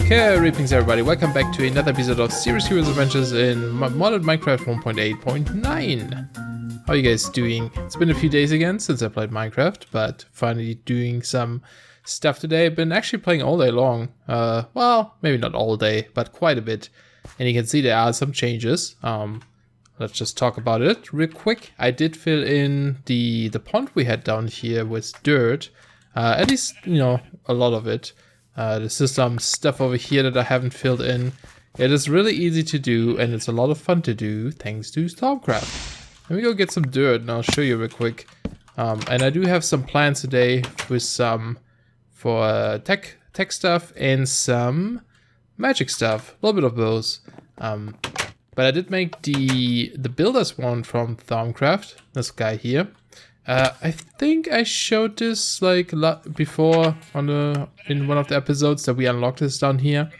Greetings everybody, welcome back to another episode of Serious Heroes Adventures in modded Minecraft 1.8.9. How are you guys doing? It's been a few days again since I played Minecraft, but finally doing some stuff today. I've been actually playing all day long. Well, maybe not all day, but quite a bit. And you can see there are some changes. Let's just talk about it real quick. I did fill in the pond we had down here with dirt. At least, you know, a lot of it. There's just some stuff over here that I haven't filled in. It is really easy to do, and it's a lot of fun to do, thanks to Stormcraft. Let me go get some dirt, and I'll show you real quick. And I do have some plans today with some for tech stuff and some magic stuff. A little bit of those. But I did make the builders one from Stormcraft. This guy here. I think I showed this like before in one of the episodes that we unlocked this down here.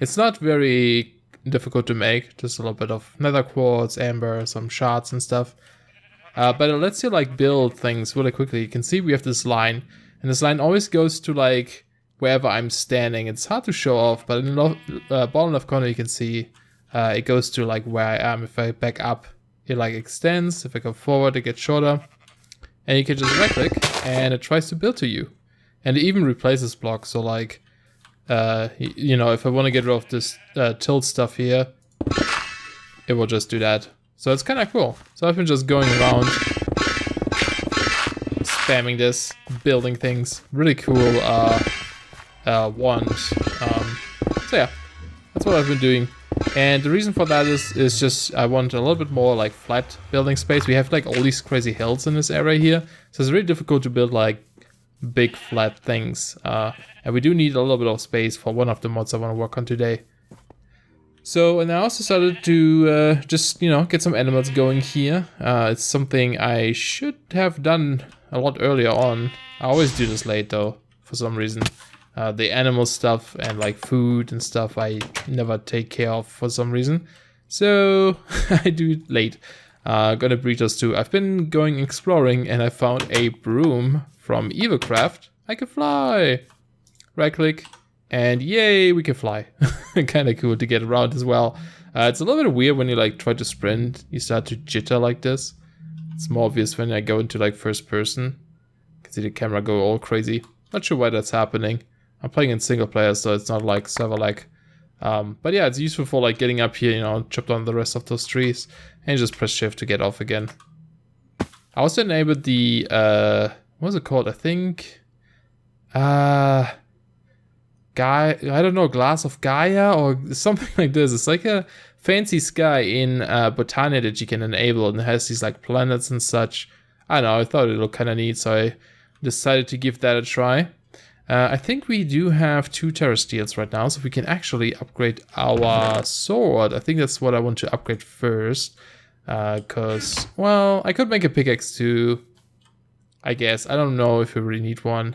It's not very difficult to make, just a little bit of nether quartz, amber, some shards and stuff. But it lets you like build things really quickly. You can see we have this line, and this line always goes to like wherever I'm standing. It's hard to show off, but in the bottom left corner you can see it goes to like where I am. If I back up, it like extends. If I go forward, it gets shorter. And you can just right click and it tries to build to you. And it even replaces blocks. So like, you know, if I want to get rid of this tilt stuff here, it will just do that. So it's kind of cool. So I've been just going around, spamming this, building things. Really cool wand. So yeah, that's what I've been doing. And the reason for that is just I want a little bit more like flat building space. We have like all these crazy hills in this area here, so it's really difficult to build like big flat things. And we do need a little bit of space for one of the mods I want to work on today. So, and I also started to just, you know, get some animals going here. It's something I should have done a lot earlier on. I always do this late though, for some reason. The animal stuff and like food and stuff I never take care of for some reason. So I do it late. Gonna breed those too. I've been going exploring and I found a broom from EvoCraft. I can fly! Right click and yay, we can fly. Kinda cool to get around as well. It's a little bit weird when you like try to sprint. You start to jitter like this. It's more obvious when I go into like first person. You can see the camera go all crazy. Not sure why that's happening. I'm playing in single player, so it's not like server lag. But yeah, it's useful for like getting up here, you know, chop down the rest of those trees, and just press shift to get off again. I also enabled the, what's it called? I think, I don't know, Glass of Gaia or something like this. It's like a fancy sky in Botania that you can enable, and it has these like planets and such. I don't know, I thought it looked kind of neat, so I decided to give that a try. I think we do have 2 terrasteels right now, so we can actually upgrade our sword. I think that's what I want to upgrade first. Because, well, I could make a pickaxe too, I guess. I don't know if we really need one.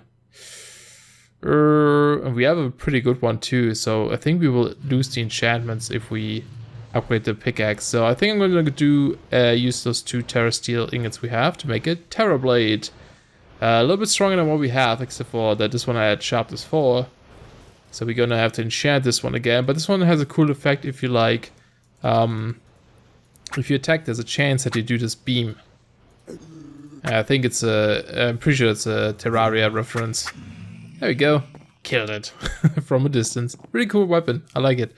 We have a pretty good one too, so I think we will lose the enchantments if we upgrade the pickaxe. So I think I'm going to do use those 2 terrasteel ingots we have to make a terra blade. A little bit stronger than what we have, except for that this one I had sharpness 4. So we're gonna have to enchant this one again. But this one has a cool effect if you like, if you attack, there's a chance that you do this beam. I think it's I'm pretty sure it's a Terraria reference. There we go. Killed it from a distance. Pretty cool weapon. I like it.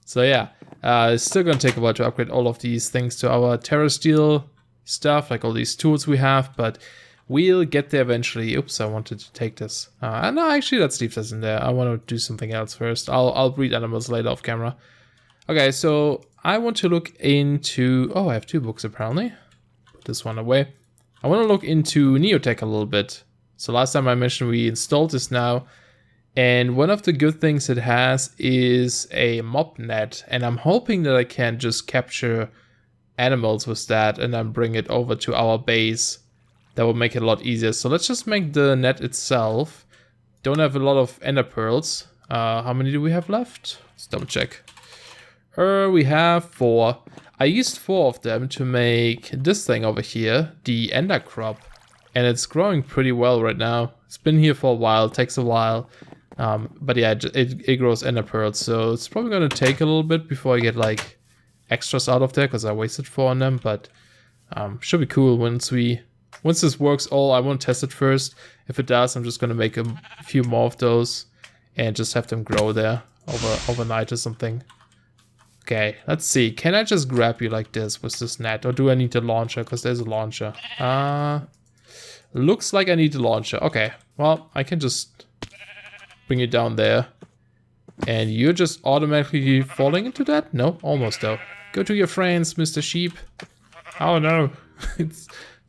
So yeah, it's still gonna take a while to upgrade all of these things to our terrasteel stuff, like all these tools we have, but we'll get there eventually. Oops, I wanted to take this. No, actually, let's leave this in there. I want to do something else first. I'll breed animals later off camera. Okay, so I want to look into... Oh, I have 2 books apparently. Put this one away. I want to look into Neotech a little bit. So last time I mentioned we installed this now. And one of the good things it has is a mob net. And I'm hoping that I can just capture animals with that and then bring it over to our base. That will make it a lot easier. So let's just make the net itself. Don't have a lot of ender pearls. How many do we have left? Let's double check. We have 4. I used 4 of them to make this thing over here, the ender crop. And it's growing pretty well right now. It's been here for a while, takes a while. But yeah, it grows ender pearls, so it's probably gonna take a little bit before I get like extras out of there because I wasted 4 on them. But should be cool once this works all. I want to test it first. If it does, I'm just gonna make a few more of those and just have them grow there overnight or something. Okay, let's see. Can I just grab you like this with this net, or do I need the launcher? Because there's a launcher. Looks like I need the launcher. Okay, well, I can just bring you down there. And you're just automatically falling into that? No, almost though. Go to your friends, Mr. Sheep. Oh no, it's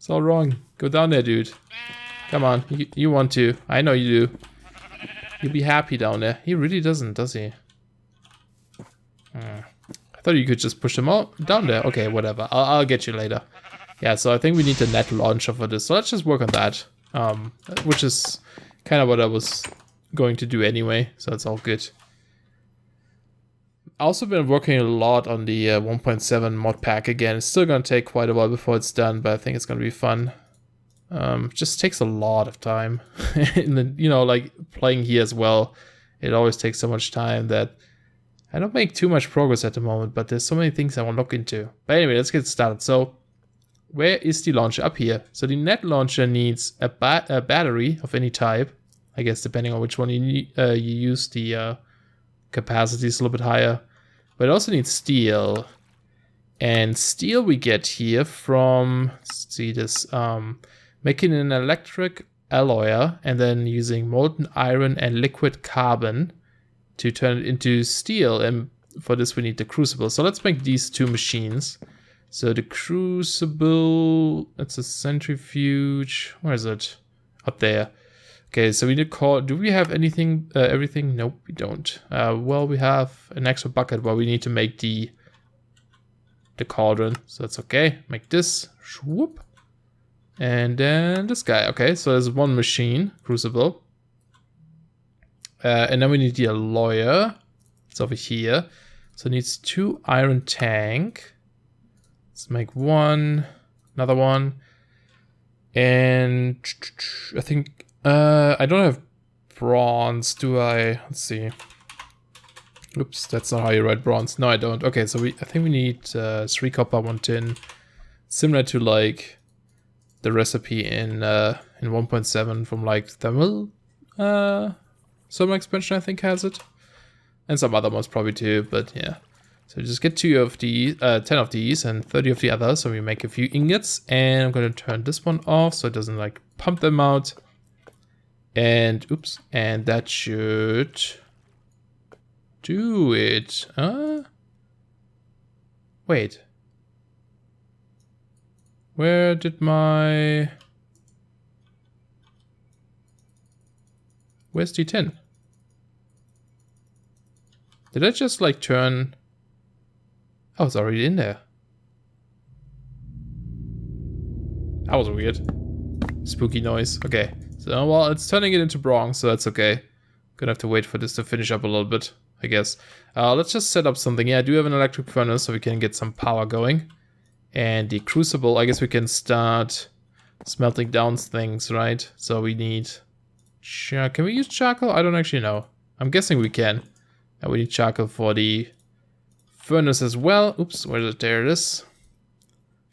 all wrong. Go down there, dude. Come on, you want to. I know you do. You'll be happy down there. He really doesn't, does he? I thought you could just push them all down there. Okay, whatever. I'll get you later. Yeah, so I think we need the net launcher for this. So let's just work on that. Which is kind of what I was going to do anyway. So it's all good. I also been working a lot on the 1.7 mod pack again. It's still going to take quite a while before it's done, but I think it's going to be fun. Just takes a lot of time. And then, you know, like playing here as well, it always takes so much time that I don't make too much progress at the moment, but there's so many things I want to look into. But anyway, let's get started. So where is the launcher? Up here. So the net launcher needs a battery of any type. I guess depending on which one you use, the capacity is a little bit higher. But it also needs steel. And steel we get here from, let's see this, making an electric alloy and then using molten iron and liquid carbon to turn it into steel. And for this we need the crucible. So let's make these 2 machines. So the crucible, it's a centrifuge. Where is it? Up there. Okay, so we need do we have anything, everything? Nope, we don't. Well, we have an extra bucket where we need to make the cauldron. So that's okay. Make this. Whoop. And then this guy. Okay, so there's 1 machine, crucible. And then we need the alloy. It's over here. So it needs 2 iron tank. Let's make 1, another one. And I think I don't have bronze, do I? Let's see. Oops, that's not how you write bronze. No, I don't. Okay, so I think we need 3 copper, 1 tin. Similar to like the recipe in 1.7 from like thermal Summer expansion, I think, has it. And some other ones probably too, but yeah. So just get 2 of these, 10 of these and 30 of the others. So we make a few ingots, and I'm going to turn this one off so it doesn't like pump them out. And oops, and that should do it. Wait. Where did my... Where's the tin? Did I just like turn... Oh, it's already in there. That was weird. Spooky noise. Okay. So, well, it's turning it into bronze, so that's okay. Gonna have to wait for this to finish up a little bit, I guess. Let's just set up something. Yeah, I do have an electric furnace, so we can get some power going. And the crucible, I guess we can start smelting down things, right? So we need... Can we use charcoal? I don't actually know. I'm guessing we can. And we need charcoal for the furnace as well. Oops, where is it? There it is.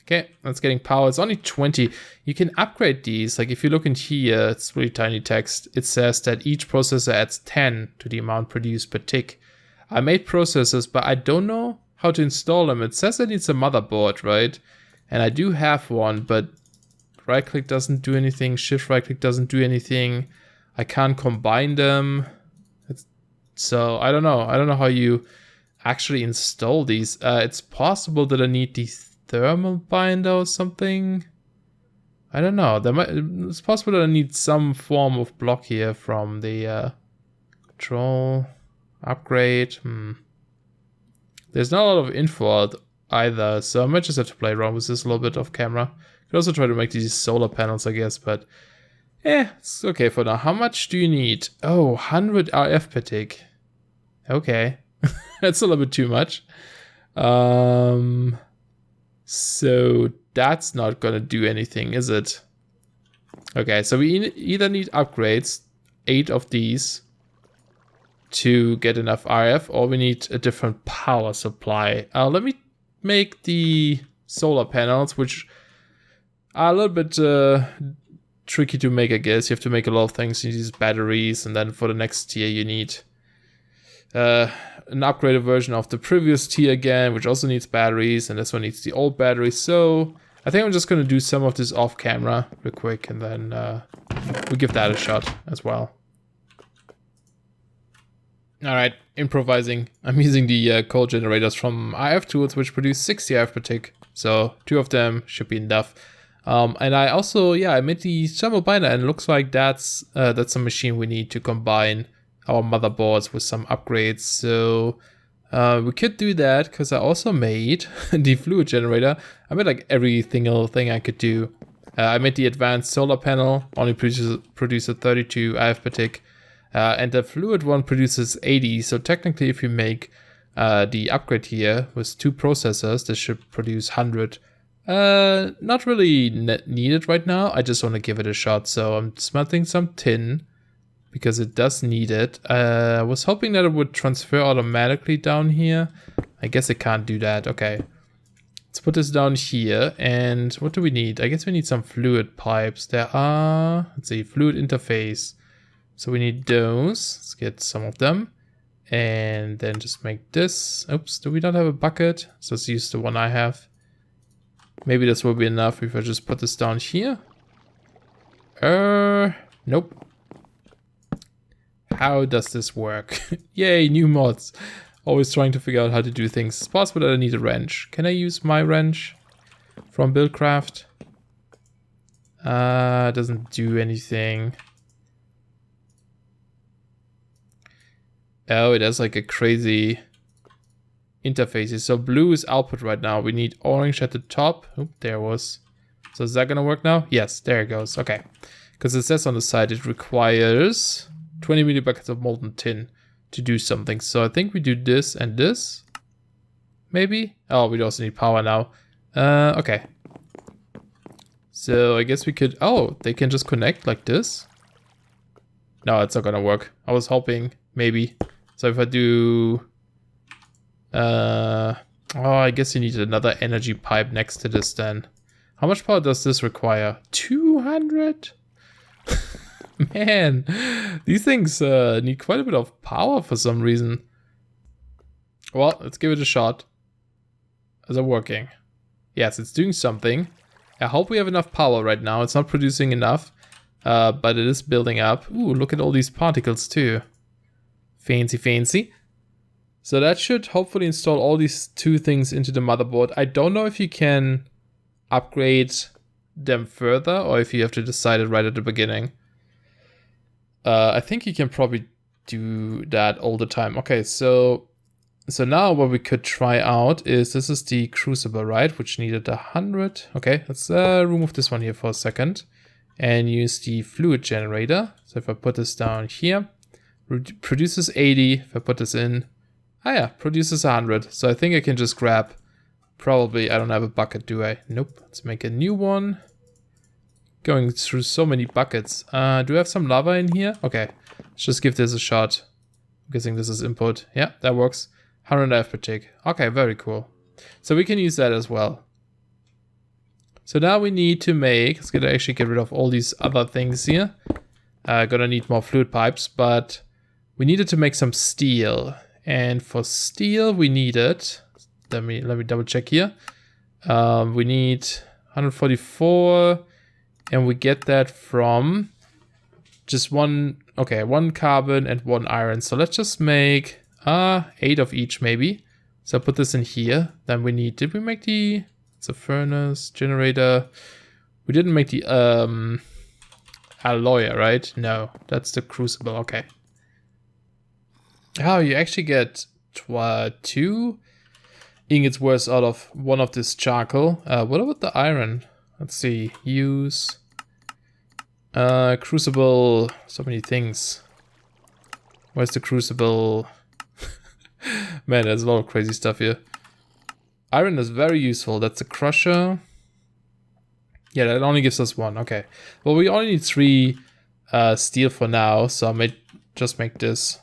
Okay, that's getting power. It's only 20. You can upgrade these. Like if you look in here, it's really tiny text. It says that each processor adds 10 to the amount produced per tick. I made processors, but I don't know how to install them. It says it needs a motherboard, right? And I do have one, but right click doesn't do anything. Shift right click doesn't do anything. I can't combine them. So I don't know. I don't know how you actually install these. It's possible that I need the thermal binder or something. I don't know. It's possible that I need some form of block here from the control upgrade. There's not a lot of info either, so I might just have to play around with this a little bit off camera. Could also try to make these solar panels, I guess, but it's okay for now. How much do you need? Oh, 100 RF per tick. Okay. That's a little bit too much. So that's not gonna do anything, is it? Okay, so we either need upgrades, 8 of these, to get enough RF, or we need a different power supply. Let me make the solar panels, which are a little bit tricky to make, I guess. You have to make a lot of things. You use batteries, and then for the next tier you need an upgraded version of the previous tier again, which also needs batteries, and this one needs the old batteries. So I think I'm just going to do some of this off camera real quick, and then we'll give that a shot as well. Alright, improvising. I'm using the code generators from RF tools, which produce 60 RF per tick. So 2 of them should be enough. And I also, I made the thermal binder, and it looks like that's a machine we need to combine our motherboards with some upgrades. So we could do that, because I also made the fluid generator. I made like every single thing I could do. I made the advanced solar panel, only produces 32 RF per tick. And the fluid one produces 80, so technically if you make the upgrade here with 2 processors, this should produce 100. Not really needed right now, I just want to give it a shot, so I'm smelting some tin, because it does need it. I was hoping that it would transfer automatically down here. I guess it can't do that. Okay, let's put this down here, and what do we need? I guess we need some fluid pipes. There are, let's see, fluid interface. So we need those. Let's get some of them. And then just make this. Oops, do we not have a bucket? So let's use the one I have. Maybe this will be enough if I just put this down here. Nope. How does this work? Yay, new mods. Always trying to figure out how to do things. It's possible that I need a wrench. Can I use my wrench from Buildcraft? It doesn't do anything. Oh, it has like a crazy interfaces. So blue is output right now. We need orange at the top. Oop, there it was. So is that gonna work now? Yes, there it goes. Okay. Because it says on the side it requires 20 millibuckets of molten tin to do something. So I think we do this and this. Maybe? Oh, we also need power now. Okay. So I guess we could... Oh, they can just connect like this? No, it's not gonna work. I was hoping, maybe. So if I do... oh, I guess you need another energy pipe next to this then. How much power does this require? 200? Man, these things need quite a bit of power for some reason. Well, let's give it a shot. Is it working? Yes, it's doing something. I hope we have enough power right now. It's not producing enough, but it is building up. Ooh, look at all these particles too. Fancy, fancy. So that should hopefully install all these 2 things into the motherboard. I don't know if you can upgrade them further, or if you have to decide it right at the beginning. I think you can probably do that all the time. Okay, so now what we could try out is, this is the crucible, right? Which needed 100. Okay, let's remove this one here for a second and use the fluid generator. So if I put this down here, produces 80. If I put this in, produces 100. So I think I can just grab, probably, I don't have a bucket, do I? Nope. Let's make a new one. Going through so many buckets. Do I have some lava in here? Okay, let's just give this a shot. I'm guessing this is input. Yeah, that works. 100 F per tick. Okay, very cool. So we can use that as well. So now we need to make, let's actually get rid of all these other things here. Gonna need more fluid pipes, but we needed to make some steel. And for steel we needed, let me double check here. We need 144, and we get that from just one carbon and 1 iron. So let's just make 8 of each maybe. So put this in here. Then we need, did we make it's a furnace, generator. We didn't make the alloy, right? No, that's the crucible, okay. Oh, you actually get 2 ingots worth out of one of this charcoal. What about the iron? Let's see, use crucible, so many things. Where's the crucible? Man, there's a lot of crazy stuff here. Iron is very useful. That's a crusher. Yeah, that only gives us 1. Okay. Well, we only need 3 steel for now, so I may just make this.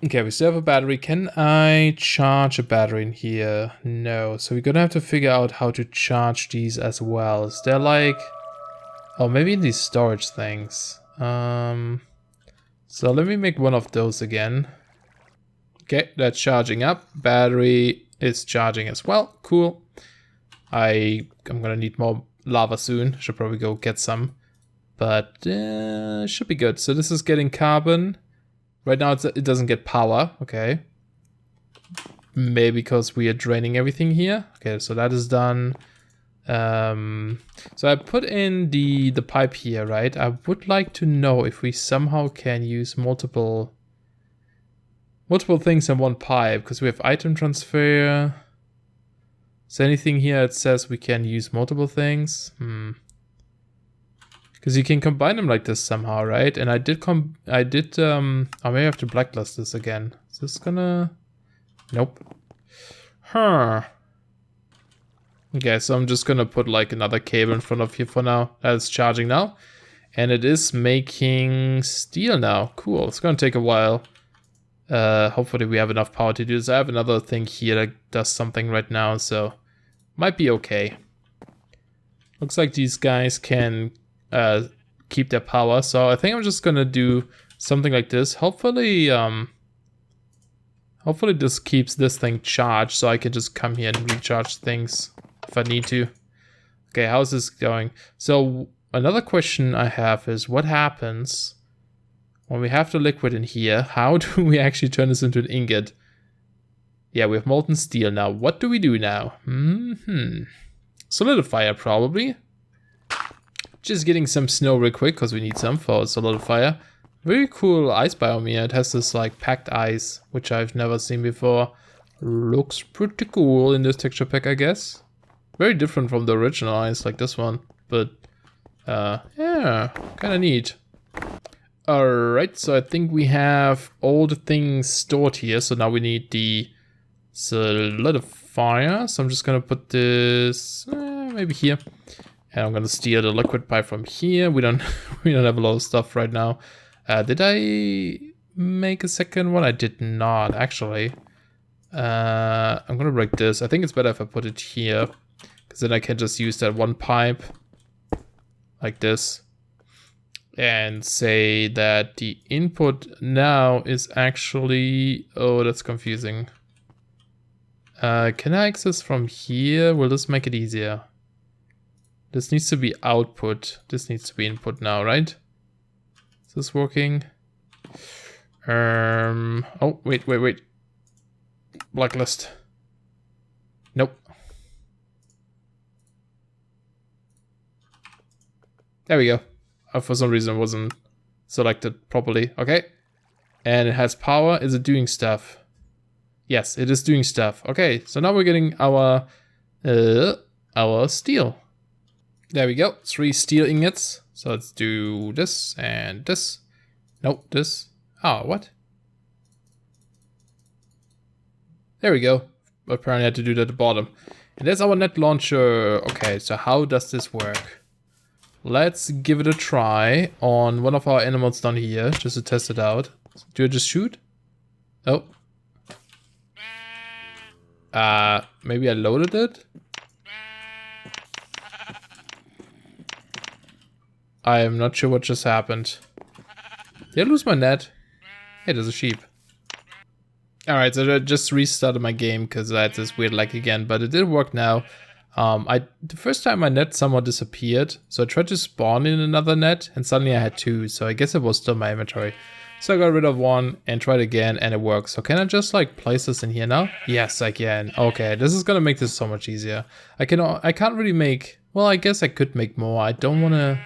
Okay, we still have a battery. Can I charge a battery in here? No. So we're gonna have to figure out how to charge these as well. Is there like... Oh, maybe in these storage things. So let me make one of those again. Okay, that's charging up. Battery is charging as well. Cool. I'm gonna need more lava soon. Should probably go get some. But should be good. So this is getting carbon. Right now it doesn't get power. Okay. Maybe because we are draining everything here. Okay, so that is done. So I put in the pipe here, right? I would like to know if we somehow can use multiple things in one pipe, because we have item transfer. Is there anything here that says we can use multiple things? Because you can combine them like this somehow, right? And I did oh, maybe I have to blacklist this again. Is this gonna... Nope. Huh. Okay, so I'm just gonna put like another cable in front of here for now. That's charging now. And it is making steel now. Cool, it's gonna take a while. Hopefully we have enough power to do this. I have another thing here that does something right now, so might be okay. Looks like these guys can keep their power, so I think I'm just gonna do something like this. Hopefully this keeps this thing charged, so I can just come here and recharge things if I need to. Okay, how's this going? So another question I have is, what happens when we have the liquid in here? How do we actually turn this into an ingot? Yeah, we have molten steel now. What do we do now? Solidifier, probably. Just getting some snow real quick, because we need some for solidifier. Very cool ice biome here. It has this like packed ice, which I've never seen before. Looks pretty cool in this texture pack, I guess. Very different from the original ice, like this one. But, yeah, kind of neat. Alright, so I think we have all the things stored here. So now we need the solidifier. So I'm just going to put this maybe here. And I'm going to steal the liquid pipe from here. We don't have a lot of stuff right now. Did I make a second one? I did not, actually. I'm going to break this. I think it's better if I put it here, because then I can just use that one pipe like this. And say that the input now is actually... Oh, that's confusing. Can I access from here? Will this make it easier? This needs to be output. This needs to be input now, right? Is this working? Oh, wait. Blacklist. Nope. There we go. For some reason it wasn't selected properly. Okay. And it has power. Is it doing stuff? Yes, it is doing stuff. Okay, so now we're getting our steel. There we go. 3 steel ingots. So let's do this and this. Nope, this. Oh, what? There we go. Apparently I had to do that at the bottom. And there's our net launcher. Okay, so how does this work? Let's give it a try on one of our animals down here, just to test it out. Do I just shoot? Oh. Maybe I loaded it? I am not sure what just happened. Did I lose my net? Hey, there's a sheep. Alright, so I just restarted my game because I had this weird lag again, but it did work now. The first time my net somehow disappeared, so I tried to spawn in another net, and suddenly I had 2, so I guess it was still my inventory. So I got rid of 1 and tried again, and it works. So can I just like place this in here now? Yes, I can. Okay, this is gonna make this so much easier. I can't really make, well, I guess I could make more. I don't wanna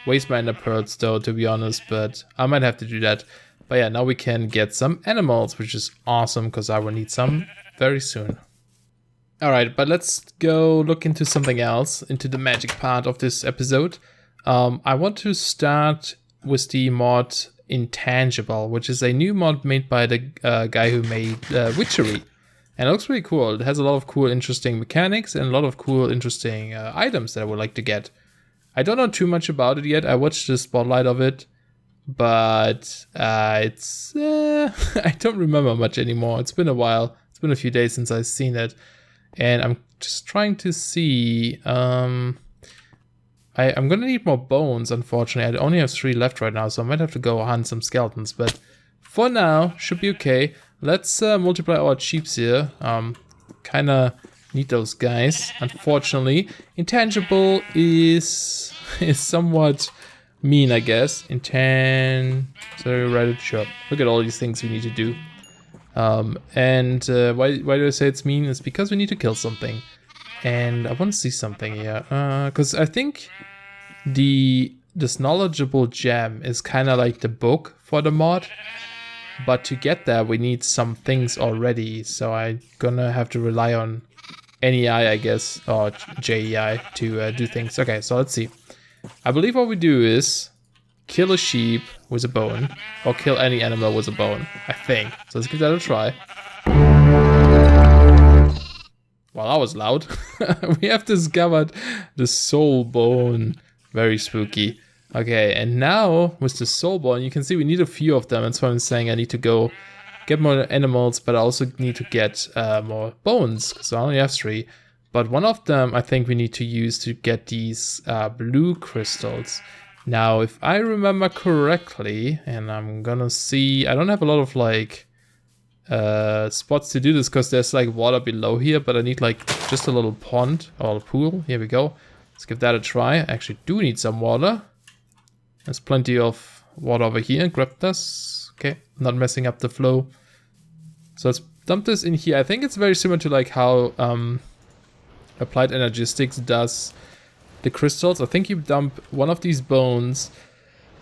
waste my ender pearls though, to be honest, but I might have to do that. But yeah, now we can get some animals, which is awesome because I will need some very soon. Alright, but let's go look into something else, into the magic part of this episode. I want to start with the mod Intangible, which is a new mod made by the guy who made Witchery. And it looks really cool. It has a lot of cool, interesting mechanics and a lot of cool, interesting items that I would like to get. I don't know too much about it yet. I watched the spotlight of it, but it's I don't remember much anymore. It's been a while. It's been a few days since I've seen it, and I'm just trying to see. I'm gonna need more bones. Unfortunately, I only have 3 left right now, so I might have to go hunt some skeletons. But for now, should be okay. Let's multiply our cheeps here. Kind of need those guys. Unfortunately, Intangible is somewhat mean, I guess. So right, sure. Look at all these things we need to do. Why do I say it's mean? It's because we need to kill something. And I want to see something here. Because I think this knowledgeable gem is kind of like the book for the mod. But to get there, we need some things already. So I'm gonna have to rely on NEI, I guess, or JEI to do things. Okay, so let's see. I believe what we do is kill a sheep with a bone, or kill any animal with a bone, I think. So let's give that a try. Well, that was loud. We have discovered the soul bone. Very spooky. Okay, and now with the soul bone, you can see we need a few of them. That's why I'm saying I need to go get more animals, but I also need to get more bones, because I only have 3. But one of them I think we need to use to get these blue crystals. Now, if I remember correctly, and I'm gonna see, I don't have a lot of like spots to do this because there's like water below here, but I need like just a little pond or a pool. Here we go. Let's give that a try. I actually do need some water. There's plenty of water over here. Grab this. Okay, not messing up the flow. So let's dump this in here. I think it's very similar to like how Applied Energistics does the crystals. I think you dump one of these bones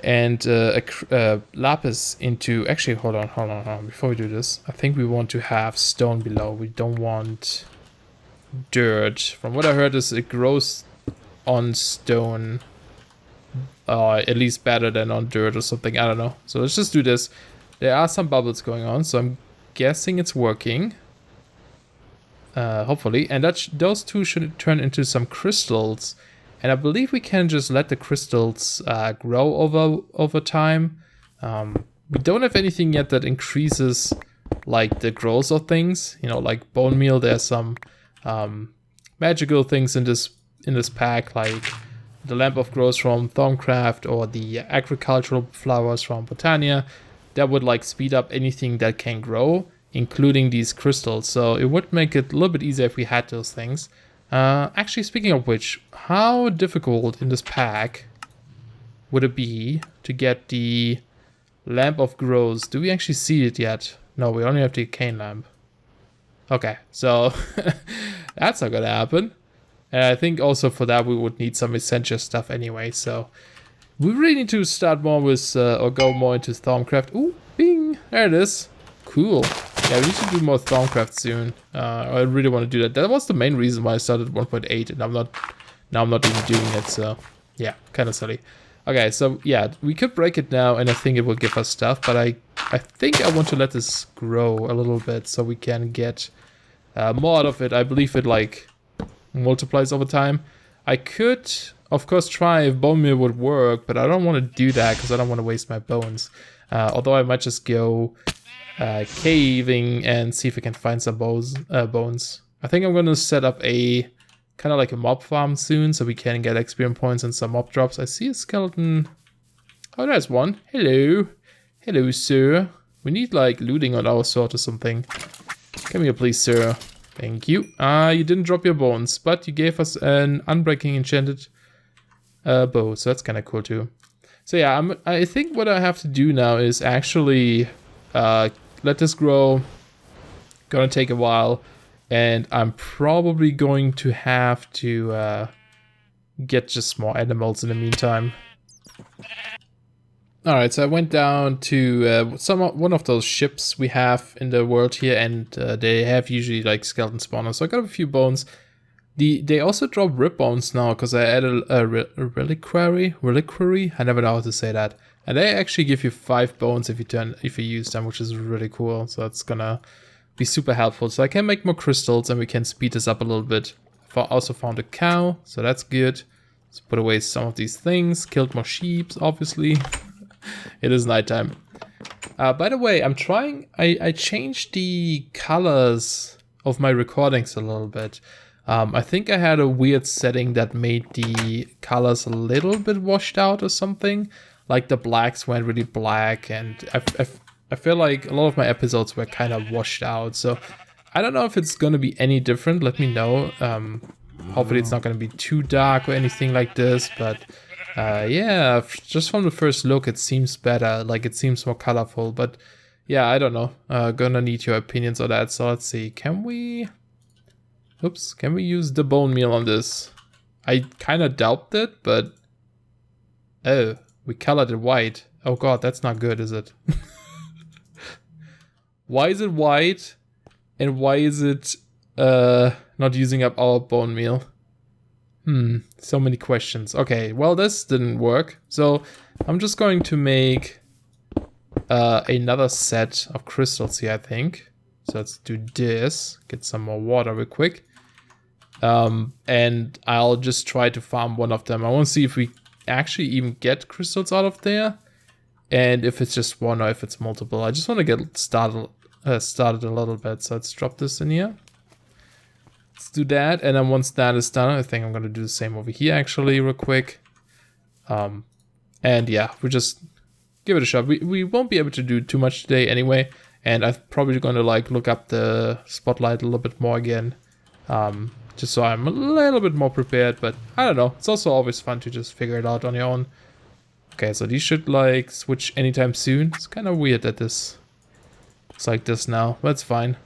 and a lapis into... Actually, hold on. Before we do this, I think we want to have stone below. We don't want dirt. From what I heard is it grows on stone. At least better than on dirt or something. I don't know. So let's just do this. There are some bubbles going on, so I'm guessing it's working. Hopefully. And those two should turn into some crystals. And I believe we can just let the crystals grow over time. We don't have anything yet that increases like the growth of things. You know, like bone meal. There's some magical things in this pack, like the lamp of growth from Thorncraft or the agricultural flowers from Botania. That would like speed up anything that can grow, including these crystals. So it would make it a little bit easier if we had those things. Actually, speaking of which, how difficult in this pack would it be to get the lamp of growth? Do we actually see it yet? No, we only have the cane lamp. Okay, so that's not gonna happen. And I think also for that we would need some essential stuff anyway. So we really need to start more with, or go more into Thorncraft. Ooh, bing, there it is. Cool. Yeah, we need to do more Thorncraft soon. I really want to do that. That was the main reason why I started 1.8, and now I'm not even doing it. So yeah, kind of silly. Okay, so yeah, we could break it now, and I think it will give us stuff. But I think I want to let this grow a little bit so we can get more out of it. I believe it like multiplies over time. I could, of course, try if bone meal would work, but I don't want to do that because I don't want to waste my bones. Although I might just go caving and see if we can find some bones. I think I'm going to set up a kind of like a mob farm soon so we can get experience points and some mob drops. I see a skeleton. Oh, there's one. Hello. Hello, sir. We need like looting on our sword or something. Come here, please, sir. Thank you. You didn't drop your bones, but you gave us an unbreaking enchanted bow, so that's kind of cool too. So yeah, I think what I have to do now is actually let this grow. Gonna take a while, and I'm probably going to have to get just more animals in the meantime. Alright, so I went down to one of those ships we have in the world here, and they have usually like skeleton spawners, so I got a few bones. They also drop rib bones now, because I added a reliquary? I never know how to say that. And they actually give you 5 bones if you use them, which is really cool, so that's gonna be super helpful. So I can make more crystals, and we can speed this up a little bit. I also found a cow, so that's good. Let's put away some of these things, killed more sheep, obviously. It is nighttime. By the way, I'm trying, I changed the colors of my recordings a little bit. I think I had a weird setting that made the colors a little bit washed out or something. Like the blacks went really black, and I feel like a lot of my episodes were kind of washed out. So I don't know if it's going to be any different. Let me know. Hopefully it's not going to be too dark or anything like this, but yeah, just from the first look, it seems better. Like, it seems more colorful, but yeah, I don't know. Gonna need your opinions on that. So let's see. Can we use the bone meal on this? I kind of doubt it, but oh, we colored it white. Oh god, that's not good, is it? Why is it white? And why is it not using up our bone meal? So many questions. Okay, well, this didn't work. So I'm just going to make another set of crystals here, I think. So let's do this. Get some more water real quick. And I'll just try to farm one of them. I want to see if we actually even get crystals out of there. And if it's just one or if it's multiple. I just want to get started a little bit. So let's drop this in here. Let's do that, and then once that is done, I think I'm gonna do the same over here actually real quick. And yeah, we just give it a shot. We won't be able to do too much today anyway, and I'm probably gonna like look up the spotlight a little bit more again, just so I'm a little bit more prepared. But I don't know, it's also always fun to just figure it out on your own. Okay, so these should like switch anytime soon. It's kind of weird that this it's like this now, but it's fine.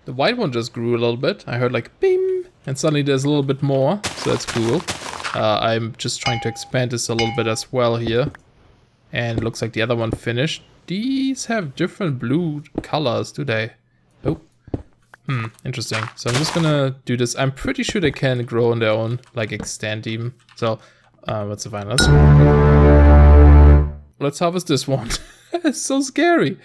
The white one just grew a little bit. I heard like beam, and suddenly there's a little bit more, so that's cool. I'm just trying to expand this a little bit as well here. And it looks like the other one finished. These have different blue colors, do they? Oh. Interesting. So I'm just gonna do this. I'm pretty sure they can grow on their own, like extend even. So, what's the final? Let's harvest this one. It's so scary.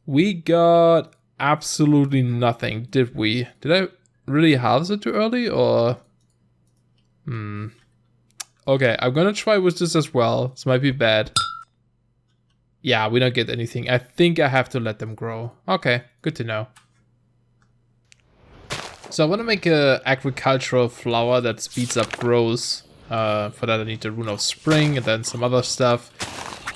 We got absolutely nothing, did we? Did I really harvest it too early, or? Okay, I'm gonna try with this as well. This might be bad. Yeah, we don't get anything. I think I have to let them grow. Okay, good to know. So I want to make a agricultural flower that speeds up growth. For that I need the rune of spring and then some other stuff.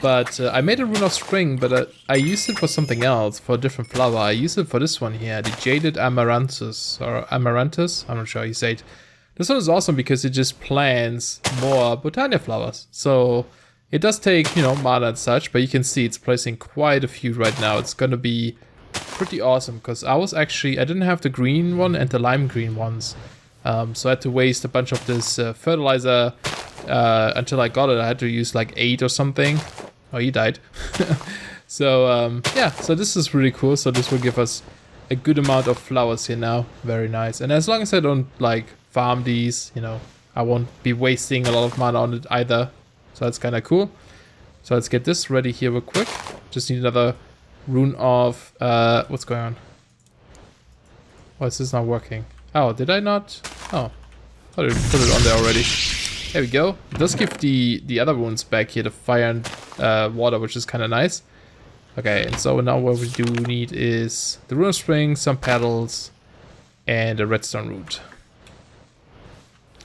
But I made a rune of spring, but I used it for something else, for a different flower. I used it for this one here, the jaded amaranthus, or amaranthus, I'm not sure how you say it. This one is awesome because it just plants more botania flowers. So it does take, you know, mana and such, but you can see it's placing quite a few right now. It's gonna be pretty awesome because I didn't have the green one and the lime green ones. So I had to waste a bunch of this fertilizer until I got it. I had to use like 8 or something. Oh, he died. So yeah, so this is really cool. So this will give us a good amount of flowers here now. Very nice. And as long as I don't like farm these, you know, I won't be wasting a lot of mana on it either. So that's kind of cool. So let's get this ready here real quick. Just need another rune of what's going on? Why is this not working? Oh, did I not? Oh, I thought I put it on there already. There we go. It does give the other runes back here, the fire and water, which is kind of nice. Okay, and so now what we do need is the rune of spring, some petals, and a redstone root.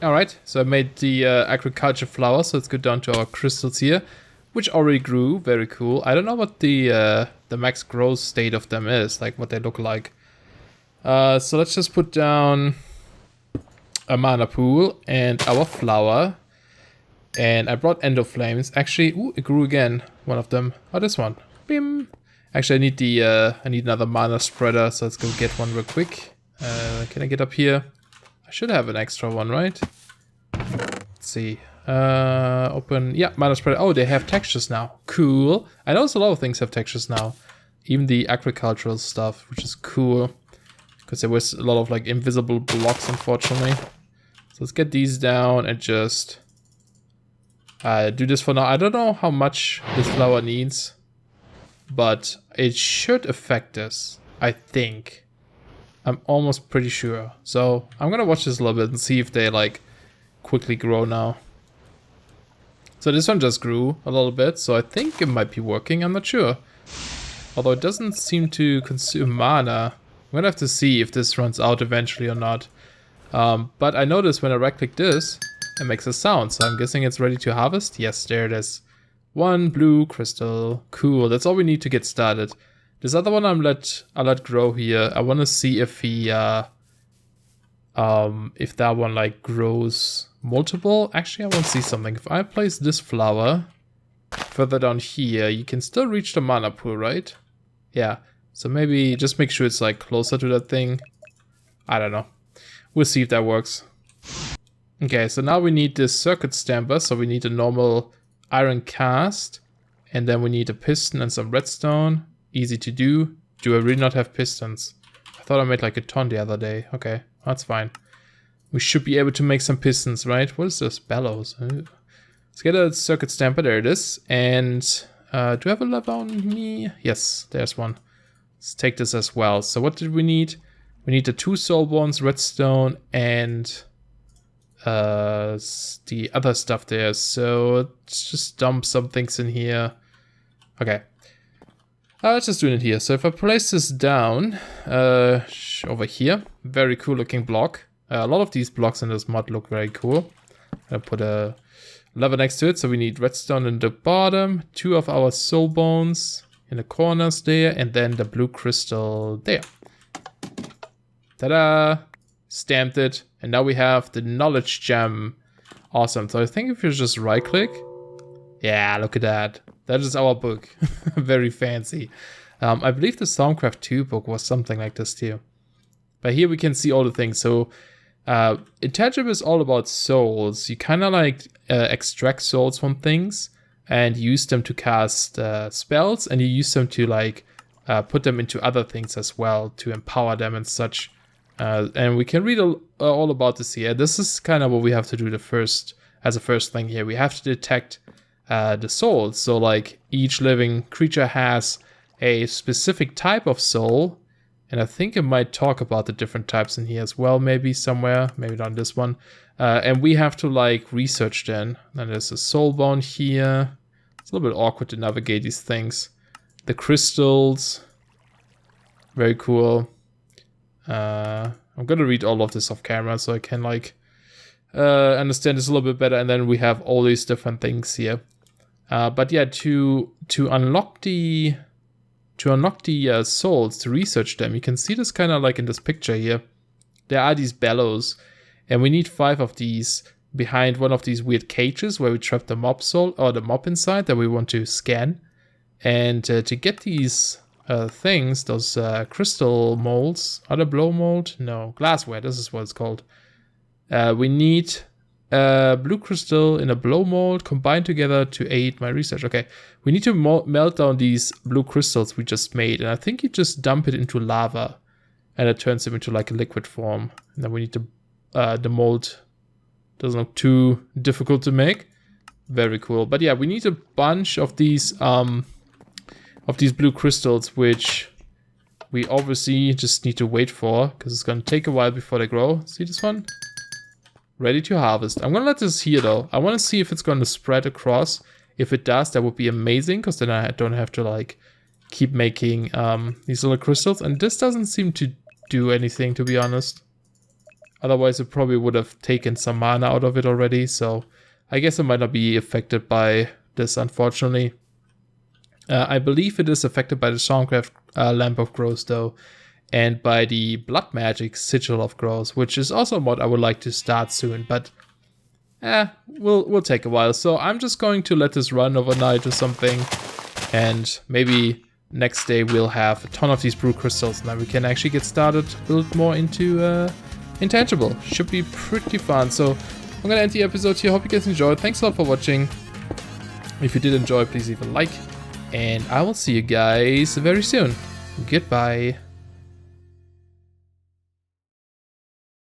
Alright, so I made the agriculture flower, so let's go down to our crystals here, which already grew. Very cool. I don't know what the max growth state of them is, like what they look like. So let's just put down a mana pool and our flower. And I brought endo flames. Actually, ooh, it grew again. One of them. Oh, this one. Bim. Actually, I need another mana spreader. So let's go get one real quick. Can I get up here? I should have an extra one, right? Let's see. Open. Yeah, mana spreader. Oh, they have textures now. Cool. I noticed a lot of things have textures now. Even the agricultural stuff, which is cool. Because there was a lot of like invisible blocks, unfortunately. So let's get these down and just do this for now. I don't know how much this flower needs, but it should affect this, I think. I'm almost pretty sure. So I'm gonna watch this a little bit and see if they like quickly grow now. So this one just grew a little bit, so I think it might be working, I'm not sure. Although it doesn't seem to consume mana. I'm gonna have to see if this runs out eventually or not. But I noticed when I right click this, it makes a sound, so I'm guessing it's ready to harvest. Yes, there it is. 1 blue crystal. Cool, that's all we need to get started. This other one I'll let grow here. I want to see if he if that one like grows multiple. Actually, I want to see something. If I place this flower further down here, you can still reach the mana pool, right? Yeah. So maybe just make sure it's like closer to that thing. I don't know. We'll see if that works. Okay, so now we need this circuit stamper. So we need a normal iron cast, and then we need a piston and some redstone. Easy to do. Do I really not have pistons? I thought I made like a ton the other day. Okay, that's fine. We should be able to make some pistons, right? What is this? Bellows. Let's get a circuit stamper. There it is. And do I have a lever on me? Yes, there's one. Let's take this as well. So what did we need? We need the 2 soul bones, redstone, and the other stuff there. So let's just dump some things in here. Okay. Let's just do it here. So if I place this down over here, very cool looking block. A lot of these blocks in this mod look very cool. I'll put a lever next to it. So we need redstone in the bottom, 2 of our soul bones in the corners there, and then the blue crystal there. Ta-da! Stamped it. And now we have the knowledge gem. Awesome. So I think if you just right click. Yeah, look at that. That is our book. Very fancy. I believe the Stormcraft 2 book was something like this too. But here we can see all the things. So Intangible is all about souls. You kind of like extract souls from things and use them to cast spells, and you use them to like put them into other things as well to empower them and such. And we can read all about this here. This is kind of what we have to do as a first thing here. We have to detect the souls. So like each living creature has a specific type of soul, and I think it might talk about the different types in here as well, maybe somewhere, maybe not this one. And we have to like research then. And there's a soul bone here. It's a little bit awkward to navigate these things. The crystals, very cool. I'm gonna read all of this off camera so I can like understand this a little bit better. And then we have all these different things here. But yeah, to unlock the souls, to research them, you can see this kind of like in this picture here. There are these bellows, and we need 5 of these behind one of these weird cages where we trap the mob soul or the mob inside that we want to scan. And to get these things, those crystal molds, are they blow mold? No, glassware, this is what it's called. We need blue crystal in a blow mold combined together to aid my research. Okay, we need to melt down these blue crystals we just made, and I think you just dump it into lava and it turns them into like a liquid form. And then we need to the mold doesn't look too difficult to make. Very cool. But yeah, we need a bunch of these blue crystals, which we obviously just need to wait for because it's going to take a while before they grow. See this one? Ready to harvest. I'm going to let this here though. I want to see if it's going to spread across. If it does, that would be amazing because then I don't have to like keep making these little crystals. And this doesn't seem to do anything, to be honest. Otherwise, it probably would have taken some mana out of it already. So I guess it might not be affected by this, unfortunately. I believe it is affected by the Stormcraft Lamp of Growth though, and by the Blood Magic Sigil of Growth, which is also a mod I would like to start soon, but we'll take a while. So I'm just going to let this run overnight or something, and maybe next day we'll have a ton of these blue crystals, and then we can actually get started, build more into Intangible. Should be pretty fun. So I'm gonna end the episode here. Hope you guys enjoyed. Thanks a lot for watching. If you did enjoy, please leave a like. And I will see you guys very soon. Goodbye.